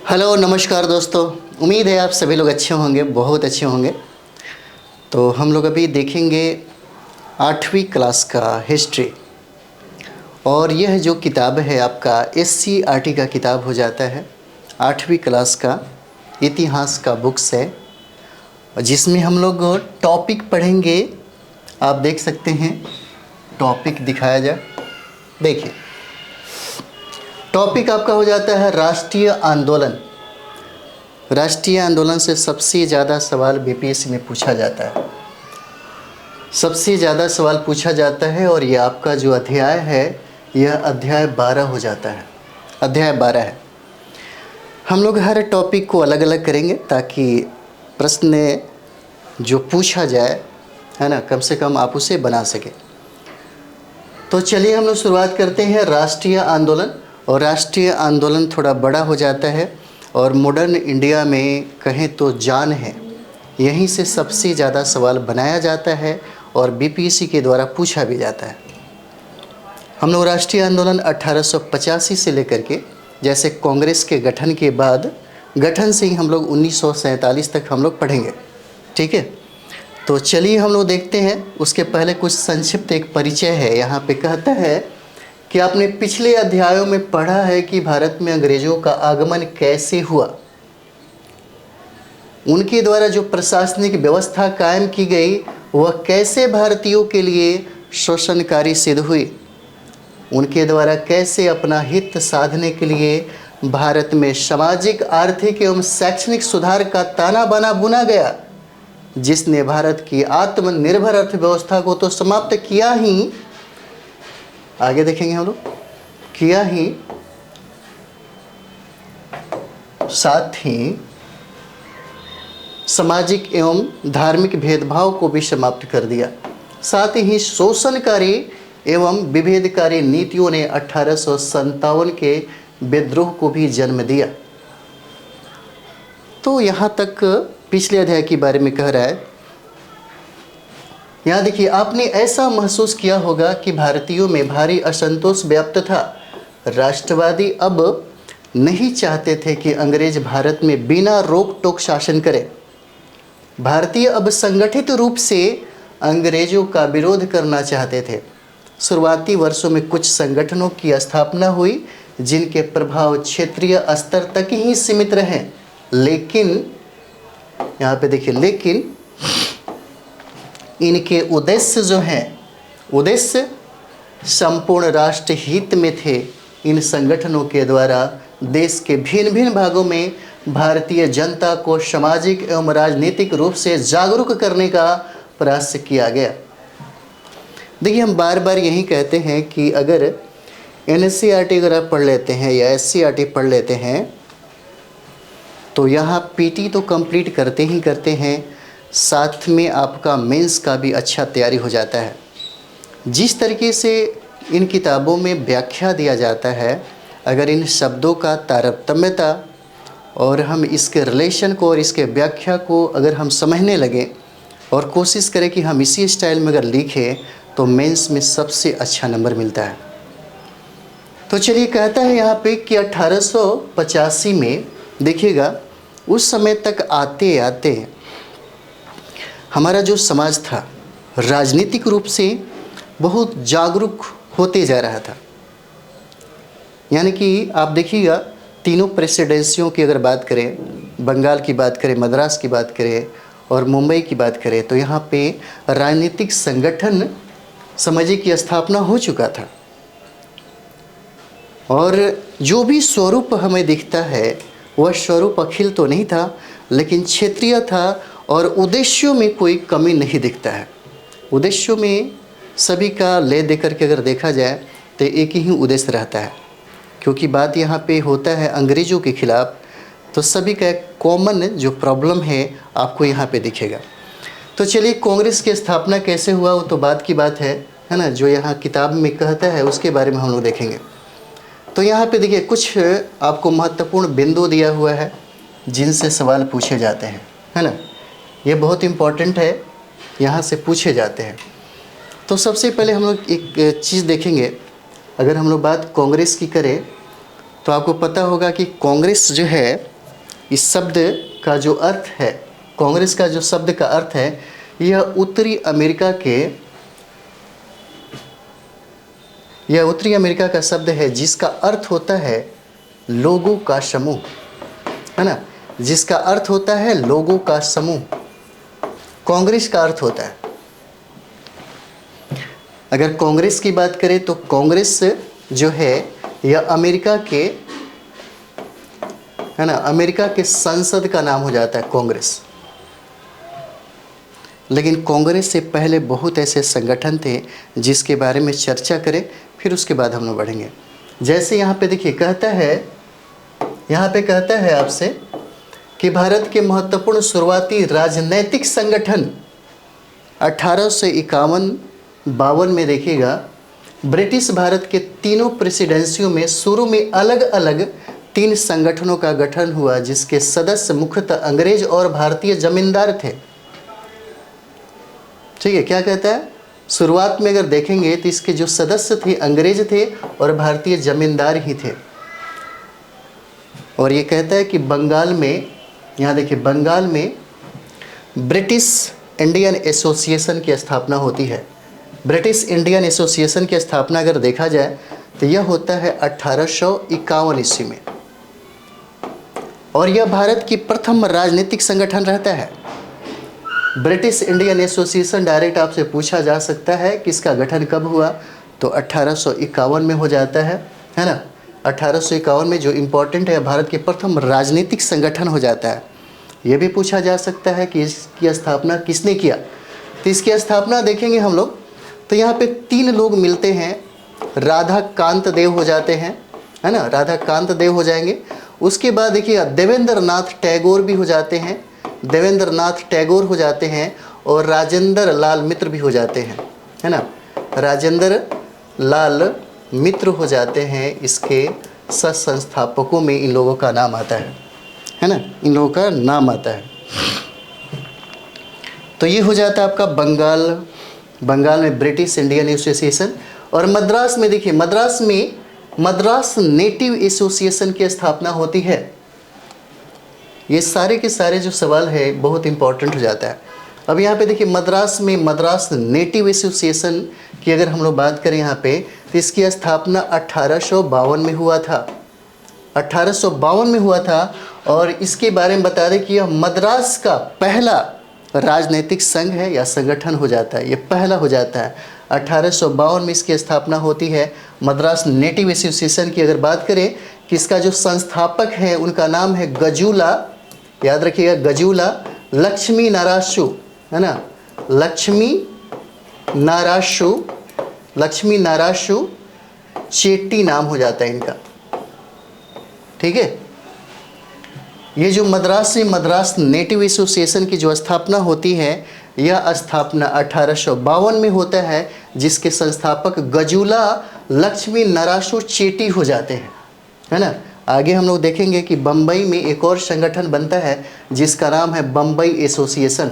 Hello नमस्कार दोस्तों। उम्मीद है आप सभी लोग अच्छे होंगे, बहुत अच्छे होंगे। तो हम लोग अभी देखेंगे 8वीं क्लास का हिस्ट्री। और यह जो किताब है आपका SCERT का किताब हो जाता है। 8वीं क्लास का इतिहास का बुक्स है, जिसमें हम लोग टॉपिक पढ़ेंगे। आप देख सकते हैं, टॉपिक दिखाया जाए। देखिए, टॉपिक आपका हो जाता है राष्ट्रीय आंदोलन। राष्ट्रीय आंदोलन से सबसे ज़्यादा सवाल BPSC में पूछा जाता है, सबसे ज़्यादा सवाल पूछा जाता है। और ये आपका जो अध्याय है, यह अध्याय 12 हो जाता है। अध्याय 12 है। हम लोग हर टॉपिक को अलग अलग करेंगे ताकि प्रश्न जो पूछा जाए, है ना, कम से कम आप उसे बना सके। तो चलिए हम लोग शुरुआत करते हैं राष्ट्रीय आंदोलन। और राष्ट्रीय आंदोलन थोड़ा बड़ा हो जाता है और मॉडर्न इंडिया में कहें तो जान है। यहीं से सबसे ज़्यादा सवाल बनाया जाता है और BPSC के द्वारा पूछा भी जाता है। हम लोग राष्ट्रीय आंदोलन 1885 से लेकर के, जैसे कांग्रेस के गठन के बाद, गठन से ही हम लोग 1947 तक हम लोग पढ़ेंगे। ठीक है, तो चलिए हम लोग देखते हैं। उसके पहले कुछ संक्षिप्त एक परिचय है। यहाँ पे कहता है कि आपने पिछले अध्यायों में पढ़ा है कि भारत में अंग्रेज़ों का आगमन कैसे हुआ, उनके द्वारा जो प्रशासनिक व्यवस्था कायम की गई वह कैसे भारतीयों के लिए शोषणकारी सिद्ध हुई, उनके द्वारा कैसे अपना हित साधने के लिए भारत में सामाजिक, आर्थिक एवं शैक्षणिक सुधार का ताना बाना बुना गया, जिसने भारत की आत्मनिर्भर अर्थव्यवस्था को तो समाप्त किया ही, आगे देखेंगे हम लोग, किया ही, साथ ही सामाजिक एवं धार्मिक भेदभाव को भी समाप्त कर दिया। साथ ही शोषणकारी एवं विभेदकारी नीतियों ने 1857 के विद्रोह को भी जन्म दिया। तो यहाँ तक पिछले अध्याय के बारे में कह रहा है। यहाँ देखिए, आपने ऐसा महसूस किया होगा कि भारतीयों में भारी असंतोष व्याप्त था। राष्ट्रवादी अब नहीं चाहते थे कि अंग्रेज भारत में बिना रोक टोक शासन करें। भारतीय अब संगठित रूप से अंग्रेजों का विरोध करना चाहते थे। शुरुआती वर्षों में कुछ संगठनों की स्थापना हुई जिनके प्रभाव क्षेत्रीय स्तर तक ही सीमित रहे, लेकिन यहाँ पे देखिए, लेकिन इनके उद्देश्य जो हैं, उद्देश्य संपूर्ण राष्ट्र हित में थे। इन संगठनों के द्वारा देश के भिन्न भिन्न भागों में भारतीय जनता को सामाजिक एवं राजनीतिक रूप से जागरूक करने का प्रयास किया गया। देखिए, हम बार बार यही कहते हैं कि अगर NCERT अगर आप पढ़ लेते हैं या SCERT पढ़ लेते हैं तो यहाँ PT तो कंप्लीट करते ही करते हैं, साथ में आपका मेंस का भी अच्छा तैयारी हो जाता है। जिस तरीके से इन किताबों में व्याख्या दिया जाता है, अगर इन शब्दों का तारतम्यता और हम इसके रिलेशन को और इसके व्याख्या को अगर हम समझने लगें और कोशिश करें कि हम इसी स्टाइल में अगर लिखें तो मेंस में सबसे अच्छा नंबर मिलता है। तो चलिए, कहता है यहाँ पे कि 1885 में देखिएगा, उस समय तक आते आते हमारा जो समाज था राजनीतिक रूप से बहुत जागरूक होते जा रहा था। यानी कि आप देखिएगा, तीनों प्रेसिडेंसियों की अगर बात करें, बंगाल की बात करें, मद्रास की बात करें और मुंबई की बात करें, तो यहाँ पे राजनीतिक संगठन समझिए की स्थापना हो चुका था। और जो भी स्वरूप हमें दिखता है वह स्वरूप अखिल तो नहीं था, लेकिन क्षेत्रीय था। और उद्देश्यों में कोई कमी नहीं दिखता है। उद्देश्यों में सभी का ले दे करके अगर देखा जाए तो एक ही उद्देश्य रहता है, क्योंकि बात यहाँ पे होता है अंग्रेज़ों के ख़िलाफ़। तो सभी का एक कॉमन जो प्रॉब्लम है आपको यहाँ पे दिखेगा। तो चलिए, कांग्रेस की स्थापना कैसे हुआ वो तो बात की बात है ना, जो यहाँ किताब में कहता है उसके बारे में हम लोग देखेंगे। तो यहाँ पे देखिए, कुछ आपको महत्वपूर्ण बिंदु दिया हुआ है जिनसे सवाल पूछे जाते हैं, है ना। ये बहुत इम्पॉर्टेंट है, यहाँ से पूछे जाते हैं। तो सबसे पहले हम लोग एक चीज़ देखेंगे। अगर हम लोग बात कांग्रेस की करें तो आपको पता होगा कि कांग्रेस जो है इस शब्द का जो अर्थ है, कांग्रेस का जो शब्द का अर्थ है, यह उत्तरी अमेरिका का शब्द है जिसका अर्थ होता है लोगों का समूह, है ना, जिसका अर्थ होता है लोगों का समूह, कांग्रेस का अर्थ होता है। अगर कांग्रेस की बात करें तो कांग्रेस जो है यह अमेरिका के, है ना, अमेरिका के संसद का नाम हो जाता है कांग्रेस। लेकिन कांग्रेस से पहले बहुत ऐसे संगठन थे जिसके बारे में चर्चा करें, फिर उसके बाद हम लोग बढ़ेंगे। जैसे यहाँ पे देखिए कहता है आपसे कि भारत के महत्वपूर्ण शुरुआती राजनैतिक संगठन 1851-52 में देखिएगा, ब्रिटिश भारत के तीनों प्रेसिडेंसियों में शुरू में अलग अलग 3 संगठनों का गठन हुआ जिसके सदस्य मुख्यतः अंग्रेज और भारतीय जमींदार थे। ठीक है, क्या कहता है, शुरुआत में अगर देखेंगे तो इसके जो सदस्य थे अंग्रेज थे और भारतीय जमींदार ही थे। और ये कहता है कि बंगाल में, यहाँ देखिए बंगाल में ब्रिटिश इंडियन एसोसिएशन की स्थापना होती है। ब्रिटिश इंडियन एसोसिएशन की स्थापना अगर देखा जाए तो यह होता है 1851 ईस्वी में, और यह भारत की प्रथम राजनीतिक संगठन रहता है। ब्रिटिश इंडियन एसोसिएशन डायरेक्ट आपसे पूछा जा सकता है कि इसका गठन कब हुआ, तो 1851 में हो जाता है ना। 1851 में जो इम्पोर्टेंट है, भारत के प्रथम राजनीतिक संगठन हो जाता है। ये भी पूछा जा सकता है कि इसकी स्थापना किसने किया, तो इसकी स्थापना देखेंगे हम लोग तो यहाँ पे 3 लोग मिलते हैं। राधा कांत देव हो जाते हैं, है ना, राधा कांत देव हो जाएंगे। उसके बाद देखिए देवेंद्र नाथ टैगोर भी हो जाते हैं, देवेंद्र नाथ टैगोर हो जाते हैं, और राजेंद्र लाल मित्र भी हो जाते हैं, है ना, राजेंद्र लाल मित्र हो जाते हैं। इसके संस्थापकों में इन लोगों का नाम आता है ना, इन लोगों का नाम आता है। तो ये हो जाता है आपका बंगाल में ब्रिटिश इंडियन एसोसिएशन। और मद्रास में देखिए, मद्रास नेटिव एसोसिएशन की स्थापना होती है। ये सारे के सारे जो सवाल है बहुत इंपॉर्टेंट हो जाता है। अब यहाँ पे देखिए मद्रास में मद्रास नेटिव एसोसिएशन की अगर हम लोग बात करें यहाँ पे, तो इसकी स्थापना 1852 में हुआ था, 1852 में हुआ था। और इसके बारे में बता दें कि यह मद्रास का पहला राजनीतिक संघ है या संगठन हो जाता है, ये पहला हो जाता है। 1852 में इसकी स्थापना होती है। मद्रास नेटिव एसोसिएशन की अगर बात करें कि इसका जो संस्थापक है उनका नाम है गजूला, याद रखिएगा गजूला लक्ष्मी नारायणु, है ना, लक्ष्मी नारायणु चेट्टी नाम हो जाता है इनका। ठीक है, ये जो मद्रास नेटिव एसोसिएशन की जो स्थापना होती है, यह स्थापना 1852 में होता है, जिसके संस्थापक गजूला लक्ष्मी नारायणु चेट्टी हो जाते हैं, है ना। आगे हम लोग देखेंगे कि बम्बई में एक और संगठन बनता है जिसका नाम है बम्बई एसोसिएशन।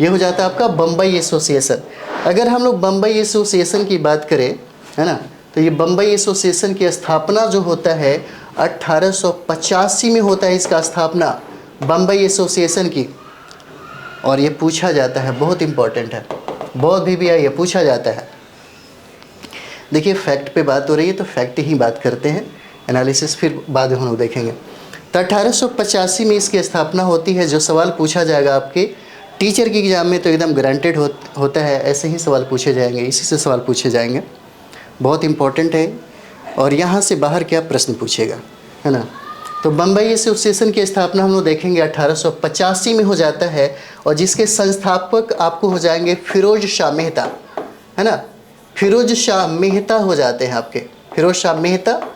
ये हो जाता है आपका बम्बई एसोसिएशन। अगर हम लोग बम्बई एसोसिएशन की बात करें, है ना, तो ये बम्बई एसोसिएशन की स्थापना जो होता है 1885 में होता है इसका स्थापना बम्बई एसोसिएशन की। और ये पूछा जाता है, बहुत इंपॉर्टेंट है, बहुत भी ये पूछा जाता है। देखिए फैक्ट पे बात हो रही है तो फैक्ट ही बात करते हैं, एनालिसिस फिर बाद में हम लोग देखेंगे। तो 1885 में इसकी स्थापना होती है। जो सवाल पूछा जाएगा आपके टीचर की एग्जाम में तो एकदम गारंटेड होता है, ऐसे ही सवाल पूछे जाएंगे, इसी से सवाल पूछे जाएंगे, बहुत इंपॉर्टेंट है। और यहाँ से बाहर क्या प्रश्न पूछेगा, है ना। तो बम्बई एसोसिएशन की स्थापना हम लोग देखेंगे 1885 में हो जाता है, और जिसके संस्थापक आपको हो जाएंगे फिरोज शाह मेहता, है ना, फिरोज शाह मेहता हो जाते हैं आपके, फिरोज शाह मेहता।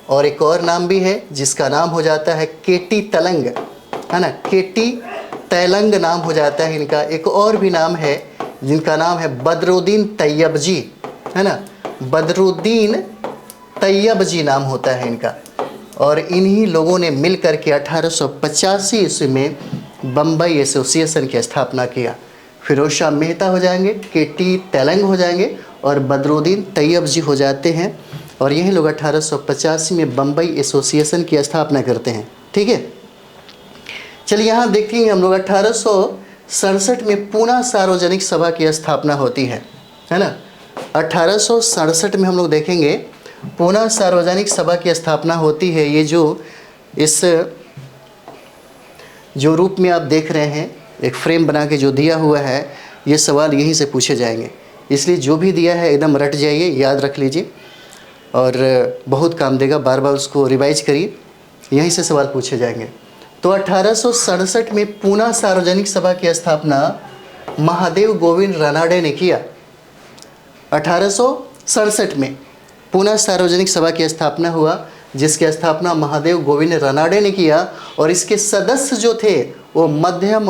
और एक और नाम भी है जिसका नाम हो जाता है केटी तलंग, है ना, केटी तैलंग नाम हो जाता है इनका। एक और भी नाम है जिनका नाम है बदरुद्दीन तैयब जी, है ना, बदरुद्दीन तैयब जी नाम होता है इनका। और इन्हीं लोगों ने मिल कर के 1885 ईस्वी में बम्बई एसोसिएशन की स्थापना किया। फिरोज शाह मेहता हो जाएंगे, केटी तैलंग हो जाएंगे, और बदरुद्दीन तैयब जी हो जाते हैं। और यही लोग 1885 में बम्बई एसोसिएशन की स्थापना करते हैं। ठीक है, चलिए यहाँ देखेंगे हम लोग 1867 में पूना सार्वजनिक सभा की स्थापना होती है ना। 1867 में हम लोग देखेंगे पूना सार्वजनिक सभा की स्थापना होती है। ये जो इस जो रूप में आप देख रहे हैं, एक फ्रेम बना के जो दिया हुआ है, ये सवाल यहीं से पूछे जाएंगे, इसलिए जो भी दिया है एकदम रट जाइए, याद रख लीजिए और बहुत काम देगा। बार बार उसको रिवाइज करिए, यहीं से सवाल पूछे जाएंगे। तो 1867 में पूना सार्वजनिक सभा की स्थापना महादेव गोविंद रानाडे ने किया। 1867 में पूना सार्वजनिक सभा की स्थापना हुआ, जिसकी स्थापना महादेव गोविंद रानाडे ने किया और इसके सदस्य जो थे वो मध्यम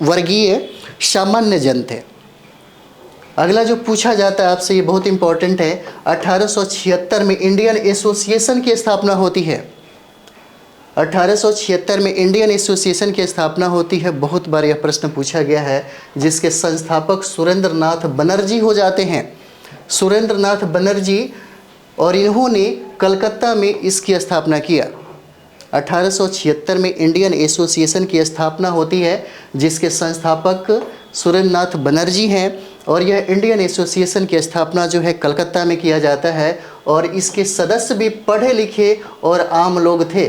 वर्गीय सामान्य जन थे। अगला जो पूछा जाता है आपसे, ये बहुत इंपॉर्टेंट है। 1876 में इंडियन एसोसिएशन की स्थापना होती है। 1876 में इंडियन एसोसिएशन की स्थापना होती है। बहुत बार यह प्रश्न पूछा गया है, जिसके संस्थापक सुरेंद्र नाथ बनर्जी हो जाते हैं। सुरेंद्र नाथ बनर्जी, और इन्होंने कलकत्ता में इसकी स्थापना किया। 1876 में इंडियन एसोसिएशन की स्थापना होती है, जिसके संस्थापक सुरेंद्र नाथ बनर्जी हैं और यह इंडियन एसोसिएशन की स्थापना जो है कलकत्ता में किया जाता है और इसके सदस्य भी पढ़े लिखे और आम लोग थे।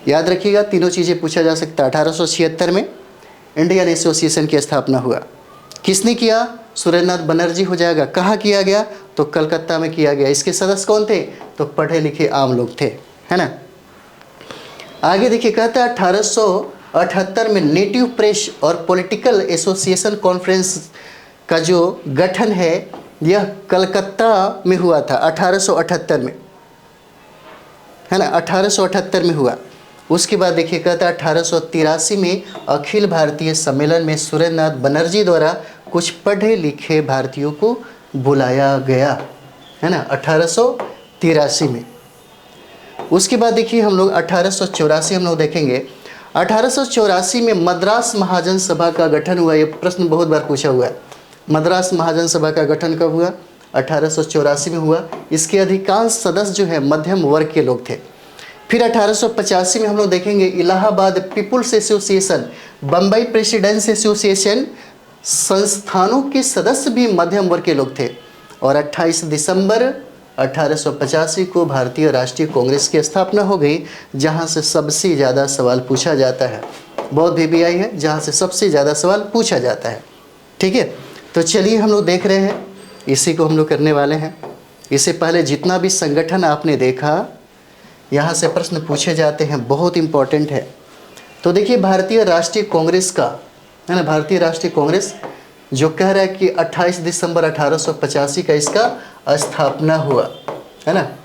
याद रखिएगा, तीनों चीज़ें पूछा जा सकता है। 1876 में इंडियन एसोसिएशन की स्थापना हुआ, किसने किया? सुरेंद्र नाथ बनर्जी हो जाएगा। कहाँ किया गया? तो कलकत्ता में किया गया। इसके सदस्य कौन थे? तो पढ़े लिखे आम लोग थे, है ना। आगे देखिए, कहता है 1878 में नेटिव प्रेस और पॉलिटिकल एसोसिएशन कॉन्फ्रेंस का जो गठन है यह कलकत्ता में हुआ था 1878 में, है ना। 1878 में हुआ। उसके बाद देखिए, कहता है 1883 में अखिल भारतीय सम्मेलन में सुरेंद्र नाथ बनर्जी द्वारा कुछ पढ़े लिखे भारतीयों को बुलाया गया, है ना, 1883 में। उसके बाद देखिए हम लोग 1884 हम लोग देखेंगे। 1884 में मद्रास महाजन सभा का गठन हुआ। ये प्रश्न बहुत बार पूछा हुआ है। मद्रास महाजन सभा का गठन कब हुआ? 1884 में हुआ। इसके अधिकांश सदस्य जो है मध्यम वर्ग के लोग थे। फिर 1885 में हम लोग देखेंगे Allahabad people's association, Bombay presidents association संस्थानों के सदस्य भी मध्यम वर्ग के लोग थे। और 28 दिसंबर 1885 को भारतीय राष्ट्रीय कांग्रेस की स्थापना हो गई, जहां से सबसे ज़्यादा सवाल पूछा जाता है। बहुत VBI है जहां से सबसे ज़्यादा सवाल पूछा जाता है, ठीक है। तो चलिए हम लोग देख रहे हैं, इसी को हम लोग करने वाले हैं। इससे पहले जितना भी संगठन आपने देखा, यहाँ से प्रश्न पूछे जाते हैं, बहुत इम्पोर्टेंट है। तो देखिए, भारतीय राष्ट्रीय कांग्रेस का, है ना, भारतीय राष्ट्रीय कांग्रेस जो कह रहा है कि 28 दिसंबर 1885 का इसका स्थापना हुआ, है ना।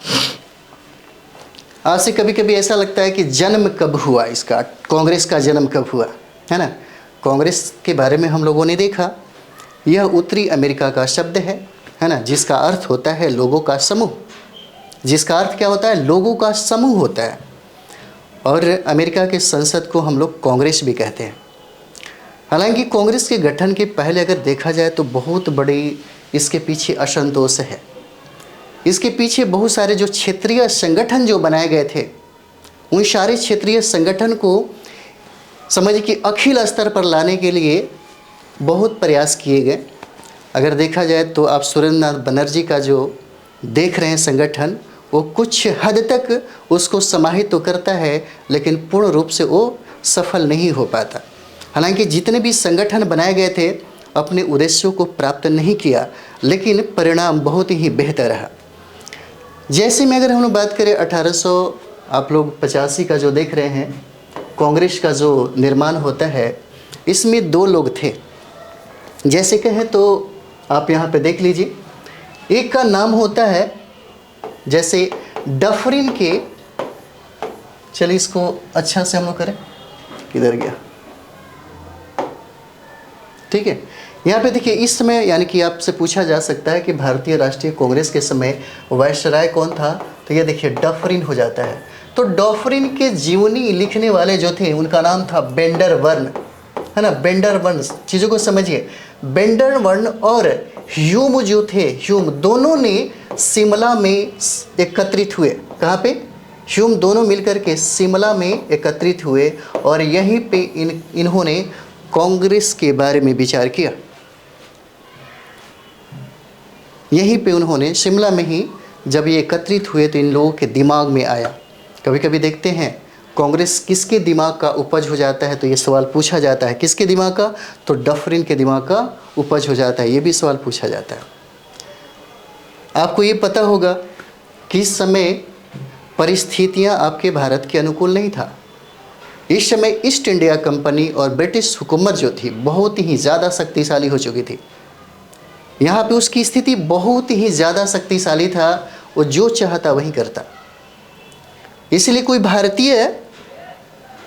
आज से कभी कभी ऐसा लगता है कि जन्म कब हुआ इसका, कांग्रेस का जन्म कब हुआ, है ना। कांग्रेस के बारे में हम लोगों ने देखा, यह उत्तरी अमेरिका का शब्द है ना, जिसका अर्थ होता है लोगों का समूह। जिसका अर्थ क्या होता है? लोगों का समूह होता है। और अमेरिका के संसद को हम लोग कांग्रेस भी कहते हैं। हालांकि कांग्रेस के गठन के पहले अगर देखा जाए तो बहुत बड़ी इसके पीछे असंतोष है। इसके पीछे बहुत सारे जो क्षेत्रीय संगठन जो बनाए गए थे, उन सारे क्षेत्रीय संगठन को समझिए कि अखिल स्तर पर लाने के लिए बहुत प्रयास किए गए। अगर देखा जाए तो आप सुरेंद्र नाथ बनर्जी का जो देख रहे हैं संगठन, वो कुछ हद तक उसको समाहित तो करता है, लेकिन पूर्ण रूप से वो सफल नहीं हो पाता। हालांकि जितने भी संगठन बनाए गए थे अपने उद्देश्यों को प्राप्त नहीं किया, लेकिन परिणाम बहुत ही बेहतर रहा। जैसे में अगर हम लोग बात करें 1885 का जो देख रहे हैं, कांग्रेस का जो निर्माण होता है, इसमें दो लोग थे। जैसे कहें तो आप यहाँ पे देख लीजिए, एक का नाम होता है जैसे डफरिन के, चलिए इसको अच्छा से हम लोग करें, किधर गया, ठीक है। यहाँ पे देखिए, इस समय यानी कि आपसे पूछा जा सकता है कि भारतीय राष्ट्रीय कांग्रेस के समय वायसराय कौन था, तो ये देखिए डफरिन हो जाता है। तो डफरिन के जीवनी लिखने वाले जो थे उनका नाम था बेंडरवर्न, है ना। बेंडरवर्न, चीज़ों को समझिए। बेंडरवर्न और ह्यूम जो थे, ह्यूम दोनों ने शिमला में एकत्रित हुए। कहाँ पे? ह्यूम दोनों मिलकर के शिमला में एकत्रित हुए और यहीं पे इन्होंने कांग्रेस के बारे में विचार किया। यहीं पे उन्होंने शिमला में ही जब ये एकत्रित हुए तो इन लोगों के दिमाग में आया। कभी कभी देखते हैं कांग्रेस किसके दिमाग का उपज हो जाता है, तो ये सवाल पूछा जाता है किसके दिमाग का, तो डफरिन के दिमाग का उपज हो जाता है, ये भी सवाल पूछा जाता है। आपको ये पता होगा कि इस समय परिस्थितियां आपके भारत के अनुकूल नहीं था। इस समय ईस्ट इंडिया कंपनी और ब्रिटिश हुकूमत जो थी बहुत ही ज़्यादा शक्तिशाली हो चुकी थी। यहाँ पे उसकी स्थिति बहुत ही ज़्यादा शक्तिशाली था, वो जो चाहता वही करता। इसलिए कोई भारतीय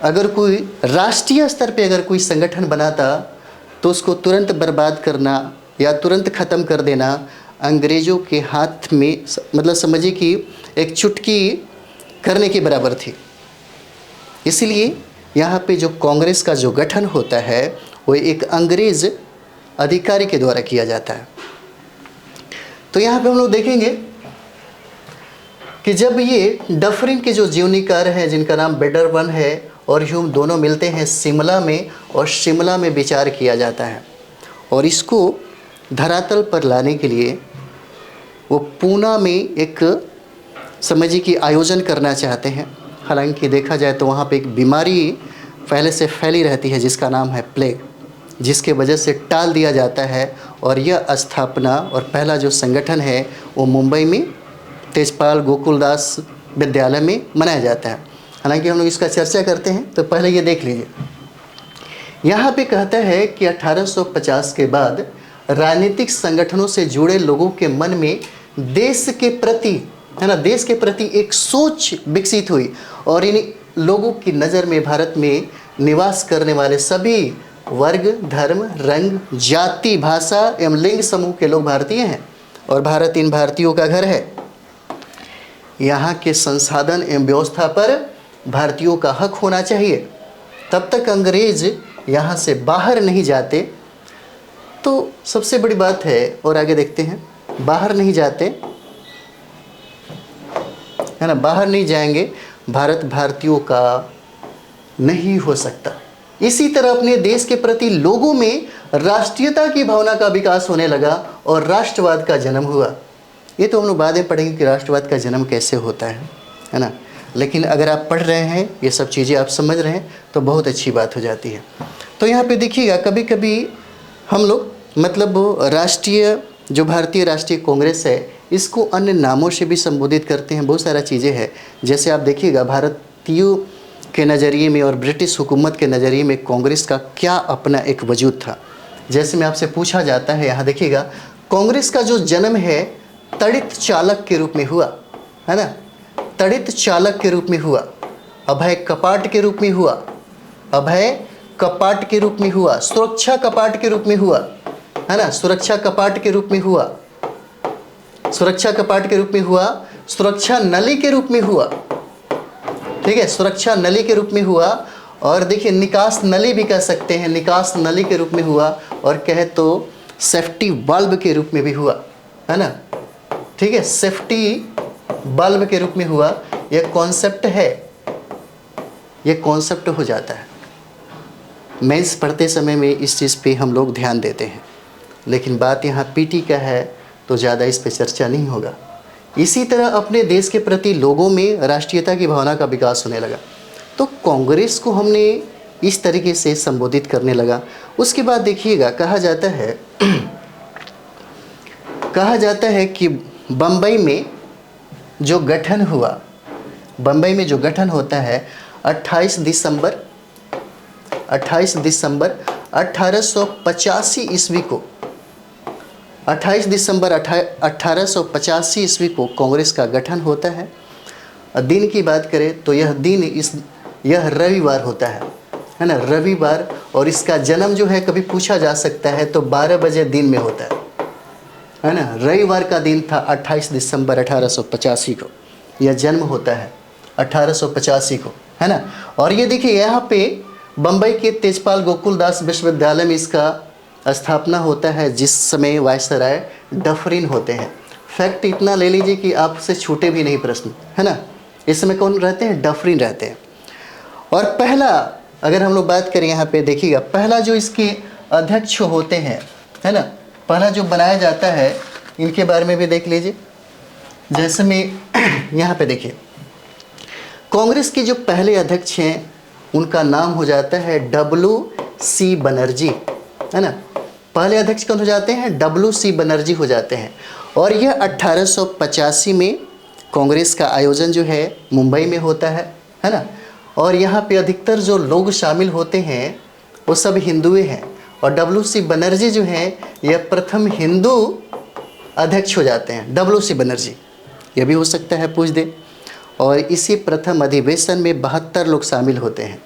अगर कोई राष्ट्रीय स्तर पे अगर कोई संगठन बनाता तो उसको तुरंत बर्बाद करना या तुरंत ख़त्म कर देना अंग्रेज़ों के हाथ में, मतलब समझिए कि एक चुटकी करने के बराबर थी। इसलिए यहाँ पे जो कांग्रेस का जो गठन होता है वो एक अंग्रेज़ अधिकारी के द्वारा किया जाता है। तो यहाँ पे हम लोग देखेंगे कि जब ये डफरिन के जो जीवनीकार हैं जिनका नाम बेडरवन है और ह्यूम दोनों मिलते हैं शिमला में, और शिमला में विचार किया जाता है और इसको धरातल पर लाने के लिए वो पूना में एक समझिए कि आयोजन करना चाहते हैं। हालांकि देखा जाए तो वहाँ पे एक बीमारी पहले से फैली रहती है जिसका नाम है प्लेग, जिसके वजह से टाल दिया जाता है और यह स्थापना और पहला जो संगठन है वो मुंबई में तेजपाल गोकुलदास विद्यालय में मनाया जाता है। हालांकि हम लोग इसका चर्चा करते हैं तो पहले ये देख लीजिए। यहाँ पे कहता है कि 1850 के बाद राजनीतिक संगठनों से जुड़े लोगों के मन में देश के प्रति, है ना, देश के प्रति एक सोच विकसित हुई और इन लोगों की नज़र में भारत में निवास करने वाले सभी वर्ग, धर्म, रंग, जाति, भाषा एवं लिंग समूह के लोग भारतीय हैं और भारत इन भारतीयों का घर है। यहाँ के संसाधन एवं व्यवस्था पर भारतीयों का हक होना चाहिए। तब तक अंग्रेज यहाँ से बाहर नहीं जाते। तो सबसे बड़ी बात है, और आगे देखते हैं, बाहर नहीं जाते, है ना, बाहर नहीं जाएंगे, भारत भारतीयों का नहीं हो सकता। इसी तरह अपने देश के प्रति लोगों में राष्ट्रीयता की भावना का विकास होने लगा और राष्ट्रवाद का जन्म हुआ। ये तो हम लोग बाद में पढ़ेंगे कि राष्ट्रवाद का जन्म कैसे होता है ना, लेकिन अगर आप पढ़ रहे हैं, ये सब चीज़ें आप समझ रहे हैं तो बहुत अच्छी बात हो जाती है। तो यहाँ पे देखिएगा कभी कभी हम लोग मतलब राष्ट्रीय जो भारतीय राष्ट्रीय कांग्रेस है इसको अन्य नामों से भी संबोधित करते हैं। बहुत सारा चीज़ें हैं, जैसे आप देखिएगा भारतीयों के नज़रिए में और ब्रिटिश हुकूमत के नज़रिए में कांग्रेस का क्या अपना एक वजूद था। जैसे में आपसे पूछा जाता है, यहाँ देखिएगा, कांग्रेस का जो जन्म है तड़ित चालक के रूप में हुआ, है ना, तड़ित चालक के रूप में हुआ, अभय कपाट के रूप में हुआ, अभय कपाट के रूप में हुआ, सुरक्षा कपाट के रूप में हुआ, है ना, सुरक्षा कपाट के रूप में हुआ, सुरक्षा कपाट के रूप में हुआ, सुरक्षा नली के रूप में हुआ, ठीक है, सुरक्षा नली के रूप में हुआ। और देखिए निकास नली भी कह सकते हैं, निकास नली के रूप में हुआ, और कहे तो सेफ्टी वाल्व के रूप में भी हुआ, है ना, ठीक है, सेफ्टी बल्ब के रूप में हुआ। यह कॉन्सेप्ट है, यह कॉन्सेप्ट हो जाता है। मेंस पढ़ते समय में इस चीज़ पे हम लोग ध्यान देते हैं, लेकिन बात यहाँ पीटी का है तो ज़्यादा इस पे चर्चा नहीं होगा। इसी तरह अपने देश के प्रति लोगों में राष्ट्रीयता की भावना का विकास होने लगा, तो कांग्रेस को हमने इस तरीके से संबोधित करने लगा। उसके बाद देखिएगा कहा जाता है कि बम्बई में जो गठन हुआ, बम्बई में जो गठन होता है 28 दिसंबर 1885 ईस्वी को, 28 दिसंबर 1885 ईस्वी को कांग्रेस का गठन होता है। दिन की बात करें तो यह रविवार होता है ना, रविवार, और इसका जन्म जो है कभी पूछा जा सकता है तो 12 बजे दिन में होता है ना, रविवार का दिन था 28 दिसंबर 1885 को यह जन्म होता है, 1885 को, है ना। और ये देखिए यहाँ पे बम्बई के तेजपाल गोकुलदास विश्वविद्यालय में इसका स्थापना होता है, जिस समय वायसराय डफरिन होते हैं। फैक्ट इतना ले लीजिए कि आपसे छूटे भी नहीं प्रश्न, है ना, इसमें कौन रहते हैं? डफरिन रहते हैं। और पहला अगर हम लोग बात करें यहाँ पे देखिएगा, पहला जो इसके अध्यक्ष होते हैं, है ना, पहला जो बनाया जाता है, इनके बारे में भी देख लीजिए। जैसे में यहाँ पे देखिए, कांग्रेस के जो पहले अध्यक्ष हैं उनका नाम हो जाता है WC बनर्जी, है ना। पहले अध्यक्ष कौन हो जाते हैं? WC बनर्जी हो जाते हैं। और यह 1885 में कांग्रेस का आयोजन जो है मुंबई में होता है ना। और यहाँ पे अधिकतर जो लोग शामिल होते हैं वो सब हिंदुए हैं। और WC बनर्जी जो हैं यह प्रथम हिंदू अध्यक्ष हो जाते हैं। WC बनर्जी, यह भी हो सकता है पूछ दे। और इसी प्रथम अधिवेशन में 72 लोग शामिल होते हैं।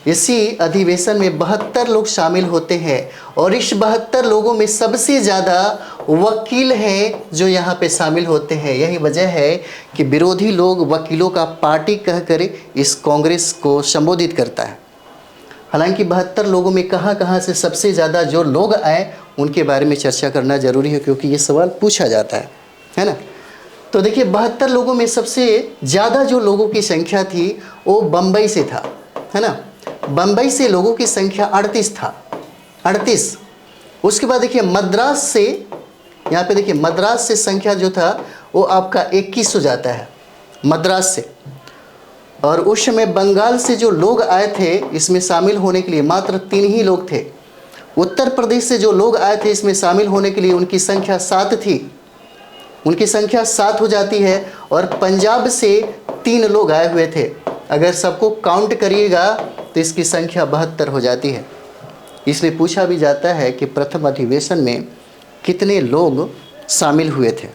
इसी अधिवेशन में 72 लोग शामिल होते हैं। और इस 72 लोगों में सबसे ज़्यादा वकील हैं जो यहाँ पे शामिल होते हैं। यही वजह है कि विरोधी लोग वकीलों का पार्टी कहकर इस कांग्रेस को संबोधित करता है। हालांकि 72 लोगों में कहाँ से सबसे ज़्यादा जो लोग आए उनके बारे में चर्चा करना जरूरी है, क्योंकि ये सवाल पूछा जाता है ना। तो देखिए 72 लोगों में सबसे ज़्यादा जो लोगों की संख्या थी वो बम्बई से था, है ना। बम्बई से लोगों की संख्या 38 था, 38। उसके बाद देखिए मद्रास से, यहाँ पे देखिए मद्रास से संख्या जो था वो आपका 21 हो जाता है, मद्रास से। और उस समय बंगाल से जो लोग आए थे इसमें शामिल होने के लिए मात्र 3 ही लोग थे। उत्तर प्रदेश से जो लोग आए थे इसमें शामिल होने के लिए उनकी संख्या 7 थी, उनकी संख्या 7 हो जाती है। और पंजाब से 3 लोग आए हुए थे। अगर सबको काउंट करिएगा तो इसकी संख्या 72 हो जाती है। इसलिए पूछा भी जाता है कि प्रथम अधिवेशन में कितने लोग शामिल हुए थे,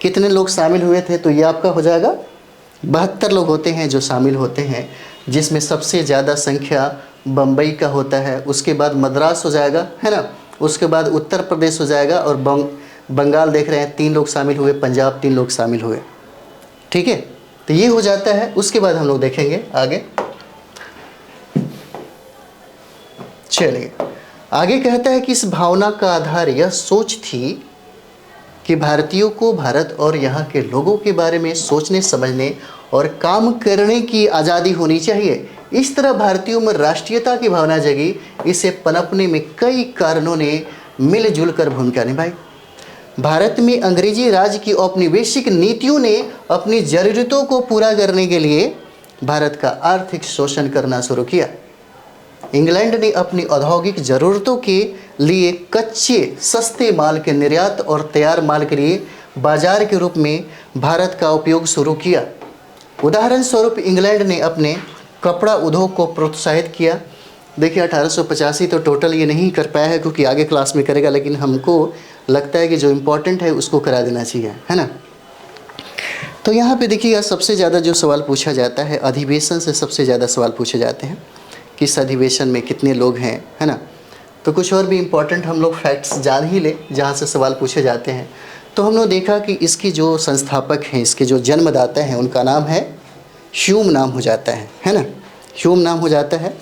कितने लोग शामिल हुए थे। तो ये आपका हो जाएगा 72 लोग होते हैं जो शामिल होते हैं, जिसमें सबसे ज़्यादा संख्या बम्बई का होता है। उसके बाद मद्रास हो जाएगा, है ना। उसके बाद उत्तर प्रदेश हो जाएगा। और बंगाल देख रहे हैं 3 लोग शामिल हुए, पंजाब 3 लोग शामिल हुए। ठीक है, तो ये हो जाता है। उसके बाद हम लोग देखेंगे आगे। चलिए आगे कहता है कि इस भावना का आधार यह सोच थी कि भारतीयों को भारत और यहाँ के लोगों के बारे में सोचने समझने और काम करने की आज़ादी होनी चाहिए। इस तरह भारतीयों में राष्ट्रीयता की भावना जगी। इसे पनपने में कई कारणों ने मिलजुल कर भूमिका निभाई। भारत में अंग्रेजी राज की औपनिवेशिक नीतियों ने अपनी ज़रूरतों को पूरा करने के लिए भारत का आर्थिक शोषण करना शुरू किया। इंग्लैंड ने अपनी औद्योगिक ज़रूरतों के लिए कच्चे सस्ते माल के निर्यात और तैयार माल के लिए बाजार के रूप में भारत का उपयोग शुरू किया। उदाहरण स्वरूप इंग्लैंड ने अपने कपड़ा उद्योग को प्रोत्साहित किया। देखिए 1885 तो टोटल ये नहीं कर पाया है क्योंकि आगे क्लास में करेगा, लेकिन हमको लगता है कि जो इम्पोर्टेंट है उसको करा देना चाहिए, है ना। तो यहाँ पे देखिएगा सबसे ज़्यादा जो सवाल पूछा जाता है, अधिवेशन से सबसे ज़्यादा सवाल पूछे जाते हैं कि इस अधिवेशन में कितने लोग हैं, है ना। तो कुछ और भी इम्पोर्टेंट हम लोग फैक्ट्स जान ही ले जहाँ से सवाल पूछे जाते हैं। तो हम लोग देखा कि इसकी जो संस्थापक हैं, इसके जो जन्मदाता हैं, उनका नाम है ह्यूम नाम हो जाता है ना, ह्यूम नाम हो जाता है।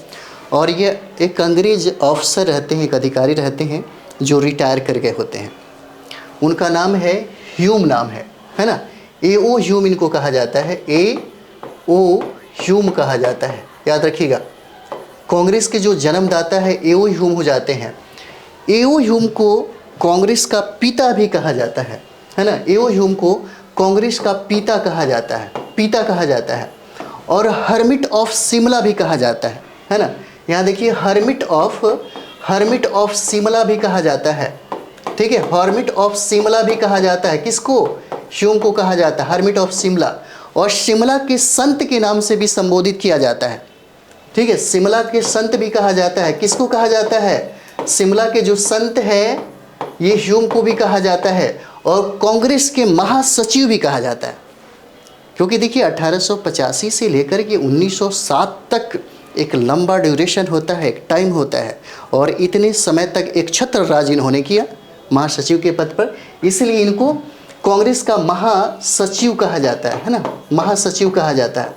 और ये एक अंग्रेज ऑफिसर रहते हैं, एक अधिकारी रहते हैं जो रिटायर कर गए होते हैं। उनका नाम है ह्यूम नाम है ना। A.O. ह्यूम इनको कहा जाता है, A.O. ह्यूम कहा जाता है, याद रखिएगा। कांग्रेस के जो जन्मदाता है A.O. ह्यूम हो जाते हैं। A.O. ह्यूम को कांग्रेस का पिता भी कहा जाता है ना। A.O. ह्यूम को कांग्रेस का पिता कहा जाता है, और हर्मिट ऑफ शिमला भी कहा जाता है ना। यहाँ देखिए हर्मिट ऑफ शिमला भी कहा जाता है, ठीक है। हर्मिट ऑफ शिमला भी कहा जाता है, किसको? ह्यूम को कहा जाता है हर्मिट ऑफ शिमला। और शिमला के संत के नाम से भी संबोधित किया जाता है, ठीक है। शिमला के संत भी कहा जाता है, किसको कहा जाता है? शिमला के जो संत है ये ह्यूम को भी कहा जाता है, और कांग्रेस के महासचिव भी कहा जाता है। क्योंकि देखिए 1885 से लेकर के 1907 तक एक लंबा ड्यूरेशन होता है, एक टाइम होता है, और इतने समय तक एक छत्र राज इन्होंने किया महासचिव के पद पर। इसलिए इनको कांग्रेस का महासचिव कहा जाता है ना, महासचिव कहा जाता है,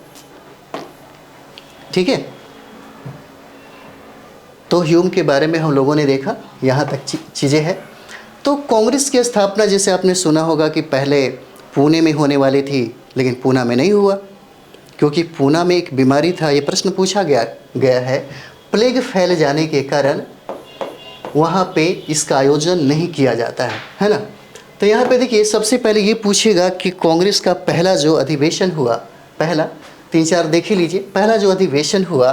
ठीक है। तो ह्यूम के बारे में हम लोगों ने देखा, यहाँ तक चीज़ें हैं। तो कांग्रेस की स्थापना जैसे आपने सुना होगा कि पहले पुणे में होने वाली थी, लेकिन पूना में नहीं हुआ, क्योंकि पूना में एक बीमारी था, ये प्रश्न पूछा गया है, प्लेग फैल जाने के कारण वहाँ पे इसका आयोजन नहीं किया जाता है ना। तो यहाँ पे देखिए सबसे पहले ये पूछेगा कि कांग्रेस का पहला जो अधिवेशन हुआ, पहला 3-4 देख ही लीजिए, पहला जो अधिवेशन हुआ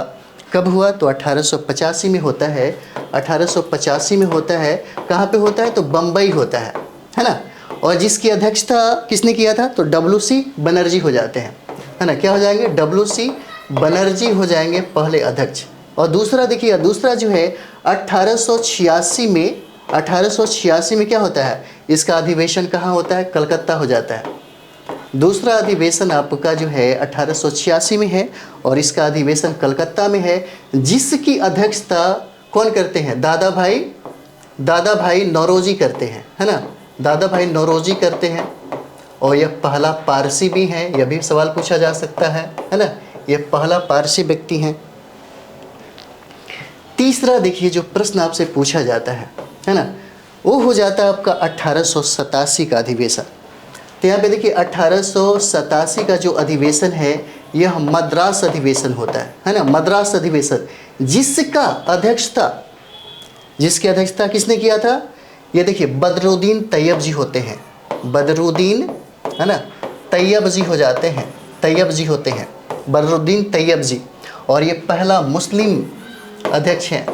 कब हुआ, तो 1885 में होता है। 1885 में होता है, कहाँ पे होता है, तो बम्बई होता है ना। और जिसकी अध्यक्षता किसने किया था, तो WC बनर्जी हो जाते हैं, है ना। क्या हो जाएंगे, WC बनर्जी हो जाएंगे पहले अध्यक्ष। और दूसरा देखिए, दूसरा जो है 1886 में क्या होता है, इसका अधिवेशन कहाँ होता है, कलकत्ता हो जाता है। दूसरा अधिवेशन आपका जो है 1886 में है और इसका अधिवेशन कलकत्ता में है, जिसकी अध्यक्षता कौन करते हैं, दादा भाई नौरोजी करते हैं, है ना। दादा भाई नौरोजी करते हैं। और यह पहला पारसी भी हैं, यह भी सवाल पूछा जा सकता है ना। यह पहला पारसी व्यक्ति हैं। तीसरा देखिए जो प्रश्न आपसे पूछा जाता है ना, वो हो जाता है आपका 1887 का अधिवेशन। तो यहाँ पे देखिए 1887 का जो अधिवेशन है यह मद्रास अधिवेशन होता है ना, मद्रास अधिवेशन, जिसकी अध्यक्षता किसने किया था, ये देखिए बदरुद्दीन तैयब जी होते हैं, बदरुद्दीन, है ना, तैयब जी हो जाते हैं, तैयब जी होते हैं, बदरुद्दीन तैयब जी। और ये पहला मुस्लिम अध्यक्ष हैं,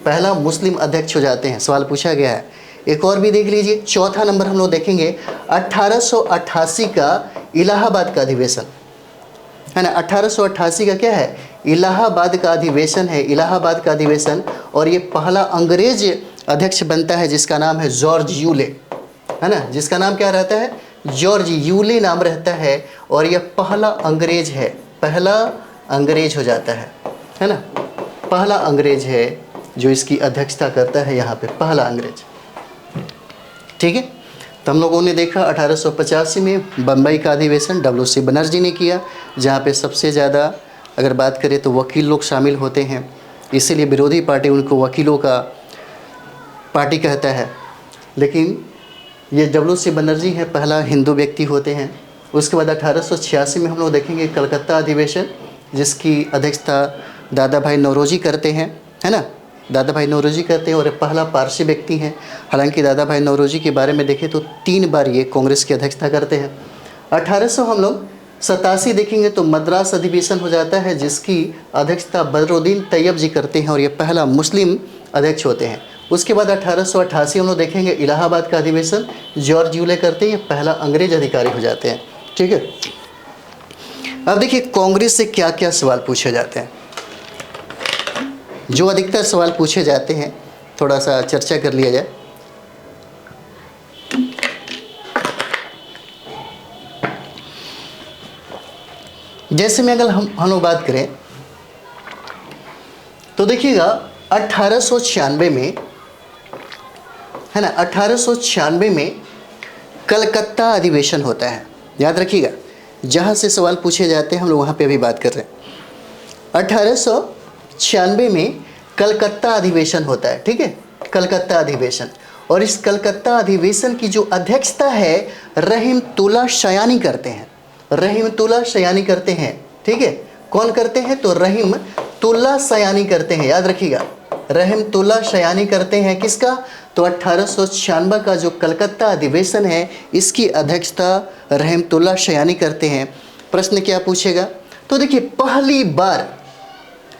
पहला मुस्लिम अध्यक्ष हो जाते हैं, सवाल पूछा गया है। एक और भी देख लीजिए, चौथा नंबर हम लोग देखेंगे 1888 का इलाहाबाद का अधिवेशन, है ना। 1888 का क्या है, इलाहाबाद का अधिवेशन है, इलाहाबाद का अधिवेशन। और ये पहला अंग्रेज अध्यक्ष बनता है जिसका नाम है जॉर्ज यूले, है ना, जिसका नाम क्या रहता है, जॉर्ज यूले नाम रहता है। और यह पहला अंग्रेज है, पहला अंग्रेज हो जाता है ना, पहला अंग्रेज है जो इसकी अध्यक्षता करता है यहाँ पे, पहला अंग्रेज। ठीक है, तो हम लोगों ने देखा 1885 में बम्बई का अधिवेशन WC बनर्जी ने किया, जहाँ पे सबसे ज़्यादा अगर बात करें तो वकील लोग शामिल होते हैं, इसीलिए विरोधी पार्टी उनको वकीलों का पार्टी कहता है। लेकिन ये WC बनर्जी है, पहला हिंदू व्यक्ति होते हैं। उसके बाद 1886 में हम लोग देखेंगे कलकत्ता अधिवेशन, जिसकी अध्यक्षता दादा भाई नौरोजी करते हैं, है ना, दादा भाई नौरोजी करते हैं। और पहला पारसी व्यक्ति हैं। हालांकि दादा भाई नौरोजी के बारे में देखें तो 3 बार ये कांग्रेस की अध्यक्षता करते हैं। 1887 देखेंगे तो मद्रास अधिवेशन हो जाता है, जिसकी अध्यक्षता बदरुद्दीन तैयब जी करते हैं और ये पहला मुस्लिम अध्यक्ष होते हैं। उसके बाद 1888 हम लोग देखेंगे इलाहाबाद का अधिवेशन, जॉर्ज यूले करते हैं, पहला अंग्रेज अधिकारी हो जाते हैं। ठीक है, अब देखिए कांग्रेस से क्या क्या सवाल पूछे जाते हैं। जो अधिकतर सवाल पूछे जाते हैं थोड़ा सा चर्चा कर लिया जाए। जैसे में अगर हम लोग बात करें तो देखिएगा 1896 में, है ना, 1896 में कलकत्ता अधिवेशन होता है, याद रखिएगा। जहाँ से सवाल पूछे जाते हैं हम लोग वहाँ पे अभी बात कर रहे हैं। 1896 में कलकत्ता अधिवेशन होता है, ठीक है, कलकत्ता अधिवेशन। और इस कलकत्ता अधिवेशन की जो अध्यक्षता है रहमतुल्लाह शयानी करते हैं, रहमतुल्लाह शयानी करते हैं। ठीक है, कौन करते हैं, तो रहमतुल्लाह शयानी करते हैं, याद रखिएगा, रहमतुल्लाह शयानी करते हैं। किसका, तो 1896 का जो कलकत्ता अधिवेशन है इसकी अध्यक्षता रहमतुल्लाह शयानी करते हैं। प्रश्न क्या पूछेगा, तो देखिए पहली बार